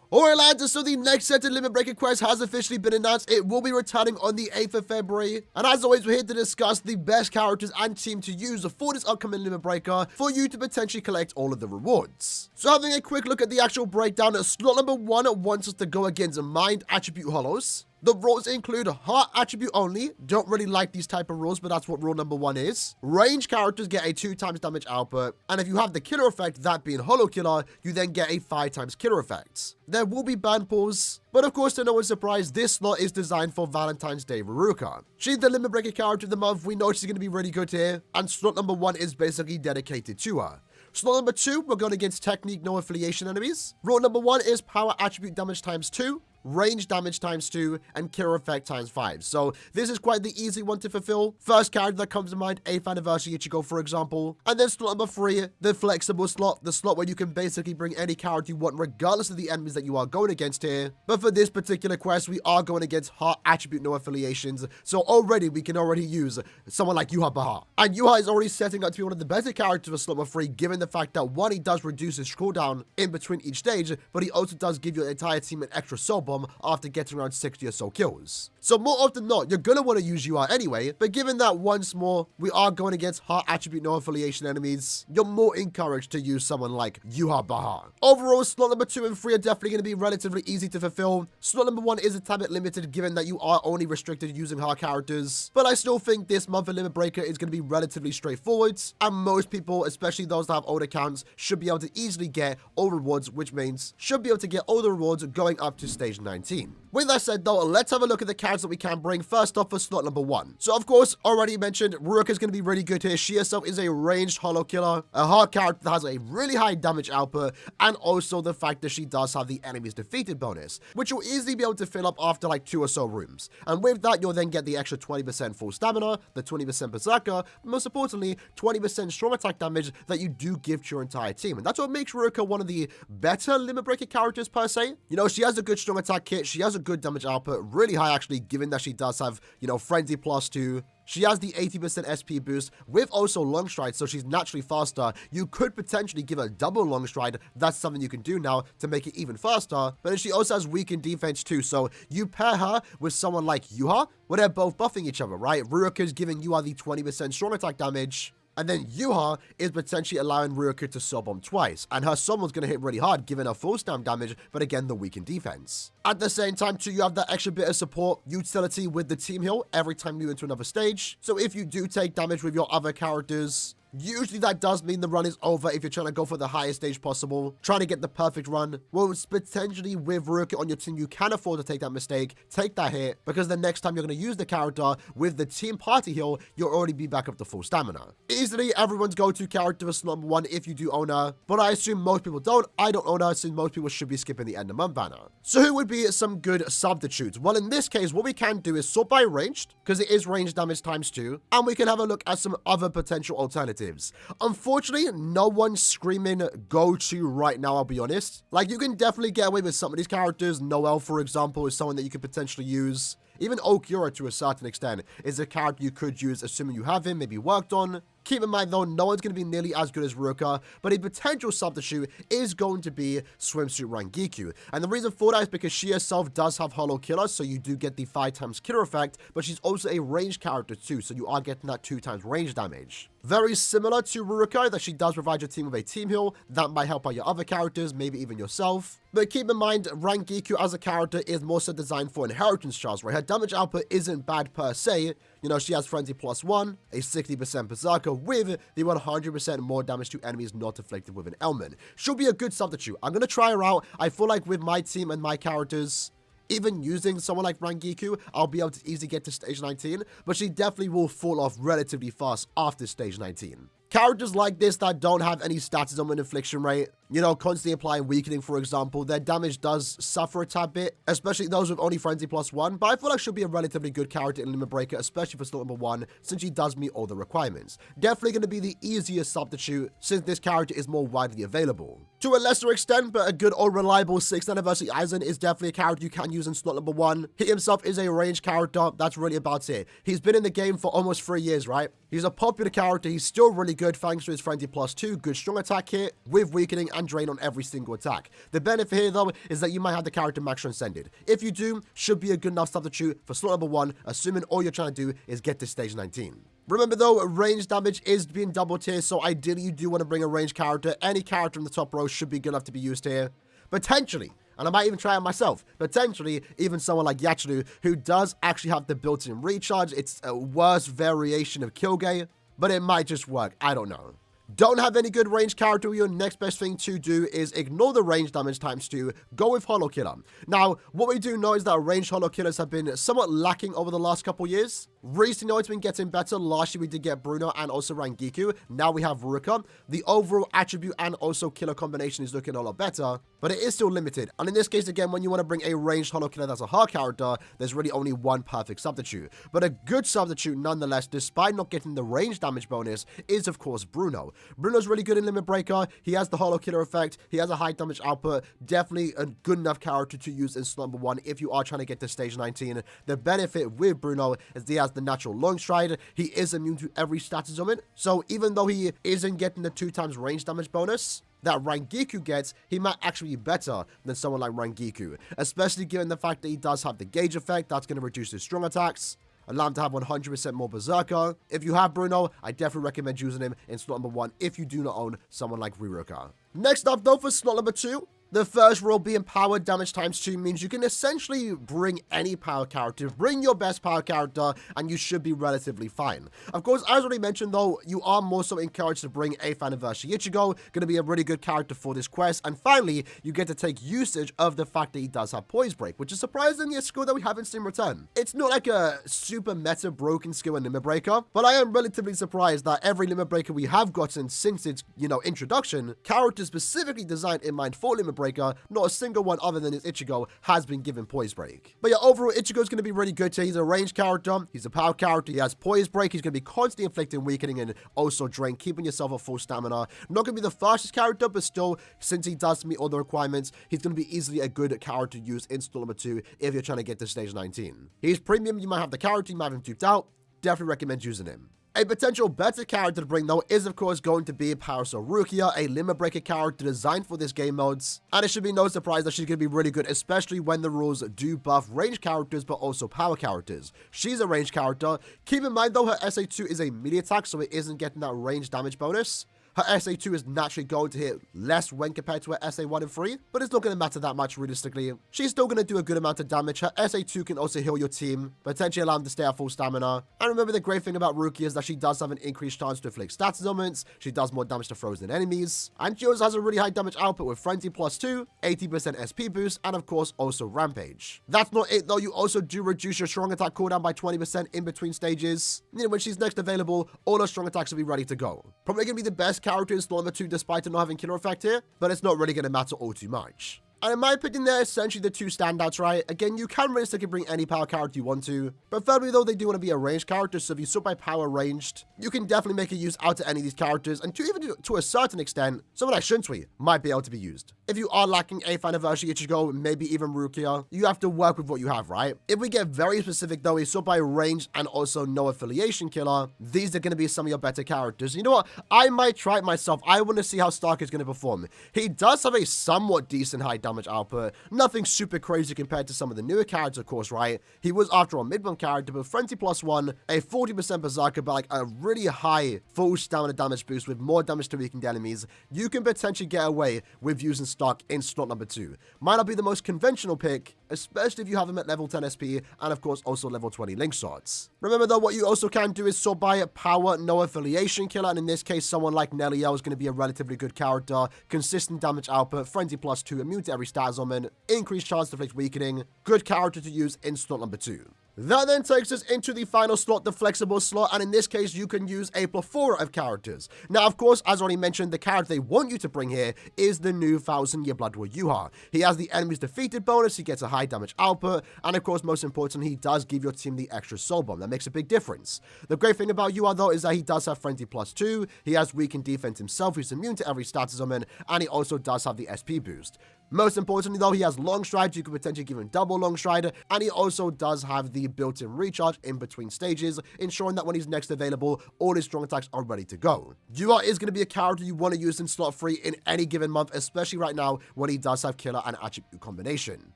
Alright lads, so the next set of Limit Breaker quest has officially been announced. It will be returning on the 8th of February. And as always, we're here to discuss the best characters and team to use for this upcoming Limit Breaker for you to potentially collect all of the rewards. So having a quick look at the actual breakdown, slot number 1 wants us to go against Mind Attribute Hollows. The rules include Heart Attribute only. Don't really like these type of rules, but that's what rule number 1 is. Range characters get a 2 times damage output. And if you have the killer effect, that being Hollow Killer, you then get a 5 times killer effect. There will be ban pools, but of course to no one's surprise, this slot is designed for Valentine's Day Ruka. She's the Limit Breaker character of the month. We know she's going to be really good here. And slot number 1 is basically dedicated to her. Slot number 2, we're going against Technique No Affiliation enemies. Rule number 1 is Power Attribute damage times 2. Range damage times 2, and killer effect times 5. So this is quite the easy one to fulfill. First character that comes to mind, 8th anniversary Ichigo, for example. And then slot number 3, the flexible slot, the slot where you can basically bring any character you want regardless of the enemies that you are going against here. But for this particular quest, we are going against Heart Attribute No Affiliations. So already we can already use someone like Yuha Baha. And Yuha is already setting up to be one of the better characters for slot number 3, given the fact that 1, he does reduce his cooldown in between each stage, but he also does give your entire team an extra soul bomb after getting around 60 or so kills. So more often than not, you're going to want to use UR anyway, but given that once more, we are going against Heart Attribute No Affiliation enemies, you're more encouraged to use someone like Yuha Baha. Overall, slot number 2 and 3 are definitely going to be relatively easy to fulfill. Slot number 1 is a tad bit limited given that you are only restricted using her characters, but I still think this month of Limit Breaker is going to be relatively straightforward, and most people, especially those that have old accounts, should be able to easily get all rewards, which means should be able to get all the rewards going up to stage 19. With that said though, let's have a look at the characters that we can bring. First off for slot number 1. So of course, already mentioned, Ruka is going to be really good here. She herself is a ranged Hollow Killer, a hard character that has a really high damage output, and also the fact that she does have the enemies defeated bonus, which you'll easily be able to fill up after like 2 or so rooms. And with that, you'll then get the extra 20% full stamina, the 20% berserker, but most importantly, 20% strong attack damage that you do give to your entire team. And that's what makes Ruka one of the better Limit Breaker characters per se. You know, she has a good strong attack kit, she has a good damage output, really high actually, given that she does have, you know, Frenzy plus 2. She has the 80% SP boost with also long stride, so she's naturally faster. You could potentially give her double long stride. That's something you can do now to make it even faster. But then she also has weakened defense too, so you pair her with someone like Yuha, where they're both buffing each other, right? Ruka is giving Yuha the 20% strong attack damage, and then Yuha is potentially allowing Ruka to soul bomb twice. And her soul bomb's going to hit really hard, giving her full stam damage, but again, the weakened defense. At the same time, too, you have that extra bit of support utility with the team heal every time you enter another stage. So if you do take damage with your other characters, usually that does mean the run is over if you're trying to go for the highest stage possible, trying to get the perfect run. Well, it's potentially with Ruka on your team, you can afford to take that mistake, take that hit, because the next time you're going to use the character with the team party heal, you'll already be back up to full stamina. Easily everyone's go-to character is slot number 1 if you do own her, but I assume most people don't. I don't own her, so most people should be skipping the end of month banner. So who would be some good substitutes? Well, in this case, what we can do is sort by ranged, because it is range damage times 2, and we can have a look at some other potential alternatives. Unfortunately, no one's screaming go-to right now, I'll be honest. Like, you can definitely get away with some of these characters. Noel, for example, is someone that you could potentially use. Even Okura, to a certain extent, is a character you could use, assuming you have him, maybe worked on. Keep in mind, though, no one's going to be nearly as good as Ruka, but a potential substitute is going to be Swimsuit Rangiku. And the reason for that is because she herself does have Hollow Killer, so you do get the 5 times killer effect, but she's also a ranged character too, so you are getting that 2 times range damage. Very similar to Ruka, that she does provide your team with a team heal. That might help out your other characters, maybe even yourself. But keep in mind, Rangiku as a character is more so designed for inheritance charts, right? Her damage output isn't bad per se. You know, she has Frenzy plus 1, a 60% berserker with the 100% more damage to enemies not afflicted with an ailment. She'll be a good substitute. I'm going to try her out. I feel like with my team and my characters, even using someone like Rangiku, I'll be able to easily get to stage 19, but she definitely will fall off relatively fast after stage 19. Characters like this that don't have any status on an infliction rate, you know, constantly applying weakening, for example, their damage does suffer a tad bit, especially those with only Frenzy plus 1, but I feel like she'll be a relatively good character in Limit Breaker, especially for slot number 1, since she does meet all the requirements. Definitely going to be the easiest substitute, since this character is more widely available. To a lesser extent, but a good old reliable 6th anniversary Isen is definitely a character you can use in slot number 1. He himself is a ranged character, that's really about it. He's been in the game for almost 3 years, right? He's a popular character, he's still really good thanks to his Frenzy plus 2, good strong attack hit, with weakening and drain on every single attack. The benefit here, though, is that you might have the character max transcended. If you do, should be a good enough substitute for slot number 1, assuming all you're trying to do is get to stage 19. Remember though, range damage is being doubled here, so ideally you do want to bring a ranged character. Any character in the top row should be good enough to be used here. Potentially, and I might even try it myself, potentially even someone like Yachiru, who does actually have the built-in recharge. It's a worse variation of Kyogre, but it might just work. I don't know. Don't have any good range character, your next best thing to do is ignore the range damage times 2, go with Holo Killer. Now, what we do know is that ranged Holo Killers have been somewhat lacking over the last couple years. Recently, it's been getting better. Last year, we did get Bruno and also Rangiku. Now we have Ruka. The overall attribute and also killer combination is looking a lot better, but it is still limited. And in this case, again, when you want to bring a ranged Holo Killer that's a hard character, there's really only one perfect substitute. But a good substitute, nonetheless, despite not getting the range damage bonus, is, of course, Bruno. Bruno's really good in Limit Breaker. He has the Holo Killer effect. He has a high damage output. Definitely a good enough character to use in slot number 1 if you are trying to get to stage 19. The benefit with Bruno is he has the natural long stride. He is immune to every status element. So even though he isn't getting the 2x range damage bonus that Rangiku gets, he might actually be better than someone like Rangiku, especially given the fact that he does have the gauge effect. That's going to reduce his strong attacks, allow him to have 100% more Berserker. If you have Bruno, I definitely recommend using him in slot number 1 if you do not own someone like Ruka. Next up though, for slot number 2, the first rule being power damage times 2 means you can essentially bring any power character, bring your best power character, and you should be relatively fine. Of course, as already mentioned though, you are more so encouraged to bring 8th anniversary Ichigo, going to be a really good character for this quest. And finally, you get to take usage of the fact that he does have Poise Break, which is surprisingly a skill that we haven't seen return. It's not like a super meta broken skill in Limit Breaker, but I am relatively surprised that every Limit Breaker we have gotten since its, introduction, characters specifically designed in mind for Limit Breaker, not a single one other than his Ichigo has been given Poise Break. But yeah, overall, Ichigo's going to be really good here. He's a ranged character, he's a power character, he has Poise Break, he's going to be constantly inflicting weakening and also drain, keeping yourself at full stamina. Not going to be the fastest character, but still, since he does meet all the requirements, he's going to be easily a good character to use in slot number 2 if you're trying to get to stage 19. He's premium, you might have the character, you might have him duped out. Definitely recommend using him. A potential better character to bring though is of course going to be Parasol Rukia, a Limit Breaker character designed for this game modes. And it should be no surprise that she's going to be really good, especially when the rules do buff ranged characters but also power characters. She's a ranged character. Keep in mind though, her SA2 is a melee attack, so it isn't getting that range damage bonus. Her SA2 is naturally going to hit less when compared to her SA1 and 3, but it's not going to matter that much realistically. She's still going to do a good amount of damage. Her SA2 can also heal your team, potentially allow them to stay at full stamina. And remember, the great thing about Rukia is that she does have an increased chance to inflict status ailments, she does more damage to frozen enemies, and she also has a really high damage output with Frenzy plus 2, 80% SP boost, and of course also Rampage. That's not it though, you also do reduce your strong attack cooldown by 20% in between stages. When she's next available, all her strong attacks will be ready to go. Probably going to be the best character in slot number 2 despite it not having killer effect here, but it's not really going to matter all too much. And in my opinion, they're essentially the two standouts, right? Again, you can realistically bring any power character you want to. Preferably, though, they do want to be a ranged character, so if you sort by power ranged, you can definitely make a use out to any of these characters, and to a certain extent, someone like Shinsui might be able to be used. If you are lacking 8th anniversary Ichigo, maybe even Rukia, you have to work with what you have, right? If we get very specific, though, a sort by ranged and also no affiliation killer, these are going to be some of your better characters. You know what? I might try it myself. I want to see how Stark is going to perform. He does have a somewhat decent high damage output. Nothing super crazy compared to some of the newer characters, of course, right? He was, after all, a mid-bump character, but Frenzy plus 1, a 40% Berserker, but like a really high full stamina damage boost with more damage to weakened enemies. You can potentially get away with using Stark in slot number 2. Might not be the most conventional pick, especially if you have him at level 10 SP, and of course also level 20 link shots. Remember though, what you also can do is sort by a power no affiliation killer, and in this case, someone like Neliel is going to be a relatively good character. Consistent damage output, Frenzy plus 2, immune to every status element, increased chance to inflict weakening, good character to use in slot number 2. That then takes us into the final slot, the flexible slot, and in this case, you can use a plethora of characters. Now, of course, as already mentioned, the character they want you to bring here is the new 1000-year Blood War Yuha. He has the enemies defeated bonus, he gets a high damage output, and of course, most important, he does give your team the extra soul bomb. That makes a big difference. The great thing about Yuha, though, is that he does have Frenzy plus 2, he has weakened defense himself, he's immune to every status element, and he also does have the SP boost. Most importantly though, he has long stride, you could potentially give him double long stride, and he also does have the built-in recharge in between stages, ensuring that when he's next available, all his strong attacks are ready to go. Yuha is going to be a character you want to use in slot 3 in any given month, especially right now when he does have killer and attribute combination.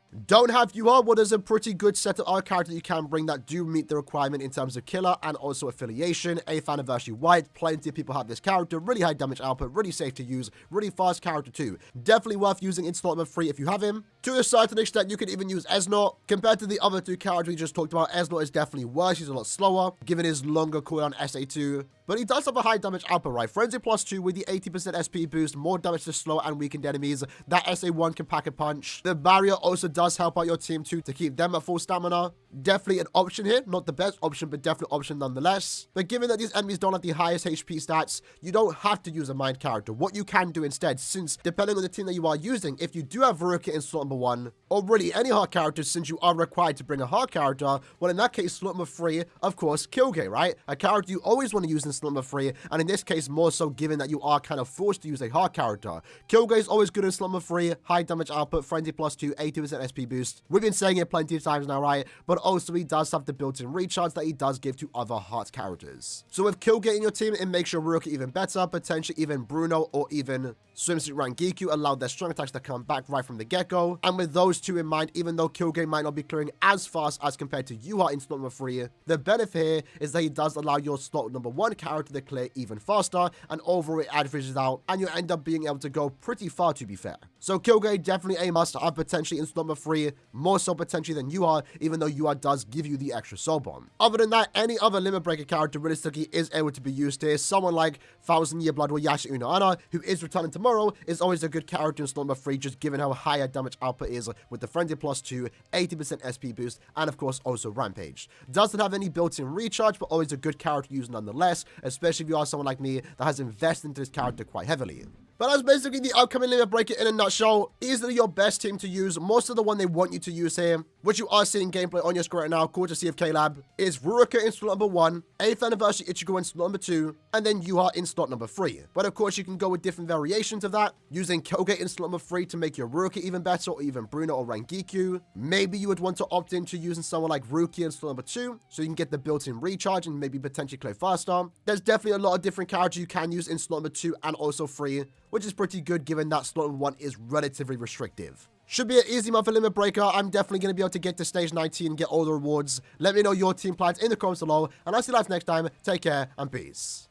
Don't have Yuha? Well, there's a pretty good set of other characters you can bring that do meet the requirement in terms of killer and also affiliation. 8th Anniversary White, plenty of people have this character, really high damage output, really safe to use, really fast character too. Definitely worth using in slot number 3 if you have him. To a certain extent, you could even use Esnor. Compared to the other two characters we just talked about, Esnor is definitely worse. He's a lot slower, given his longer cooldown SA2. But he does have a high damage output, right? Frenzy +2 with the 80% SP boost, more damage to slow and weakened enemies. That SA1 can pack a punch. The barrier also does help out your team too to keep them at full stamina. Definitely an option here. Not the best option, but definitely an option nonetheless. But given that these enemies don't have the highest HP stats, you don't have to use a mind character. What you can do instead, since depending on the team that you are using, if you do have Ruka in slot number 1, or really any hard character, since you are required to bring a hard character, well in that case, slot number 3, of course, Kyuuge, right? A character you always want to use in slot number 3, and in this case, more so given that you are kind of forced to use a hard character. Kyuuge is always good in slot number 3, high damage output, frenzy +2, 80% SP boost. We've been saying it plenty of times now, right? But also he does have the built-in recharge that he does give to other hard characters. So with Kyuuge in your team, it makes your Ruka even better, potentially even Bruno or even Swimsuit Rangiku allow their strong attacks to come back right from the get-go. And with those two in mind, even though Kyuuge might not be clearing as fast as compared to Yuha in slot number 3, the benefit here is that he does allow your slot number 1 character to clear even faster, and overall it averages out, and you end up being able to go pretty far, to be fair. So Kyuuge definitely a must-have potentially in slot number 3, more so potentially than Yuha, even though Yuha does give you the extra soul bomb. Other than that, any other limit breaker character realistically is able to be used here. Someone like 1000 Year Blood or Yasha Unohana, who is returning tomorrow, is always a good character in slot number 3, just given how high damage output is with the frenzy +2, 80% SP boost, and of course also Rampage. Doesn't have any built-in recharge, but always a good character to use nonetheless, especially if you are someone like me that has invested into this character quite heavily. But that's basically the upcoming limit breaker in a nutshell. Easily your best team to use, most of the one they want you to use here, which you are seeing gameplay on your screen right now, courtesy of K-Lab, is Ruka in slot number 1, 8th Anniversary Ichigo in slot number 2, and then Yuha in slot number 3. But of course you can go with different variations of that, using Kyuuge in slot number 3 to make your Ruka even better, or even Bruno or Rangiku. Maybe you would want to opt into using someone like Ruki in slot number 2, so you can get the built-in recharge and maybe potentially clear faster. There's definitely a lot of different characters you can use in slot number 2 and also 3, which is pretty good given that slot number 1 is relatively restrictive. Should be an easy month for Limit Breaker. I'm definitely going to be able to get to stage 19 and get all the rewards. Let me know your team plans in the comments below, and I'll see you guys next time. Take care and peace.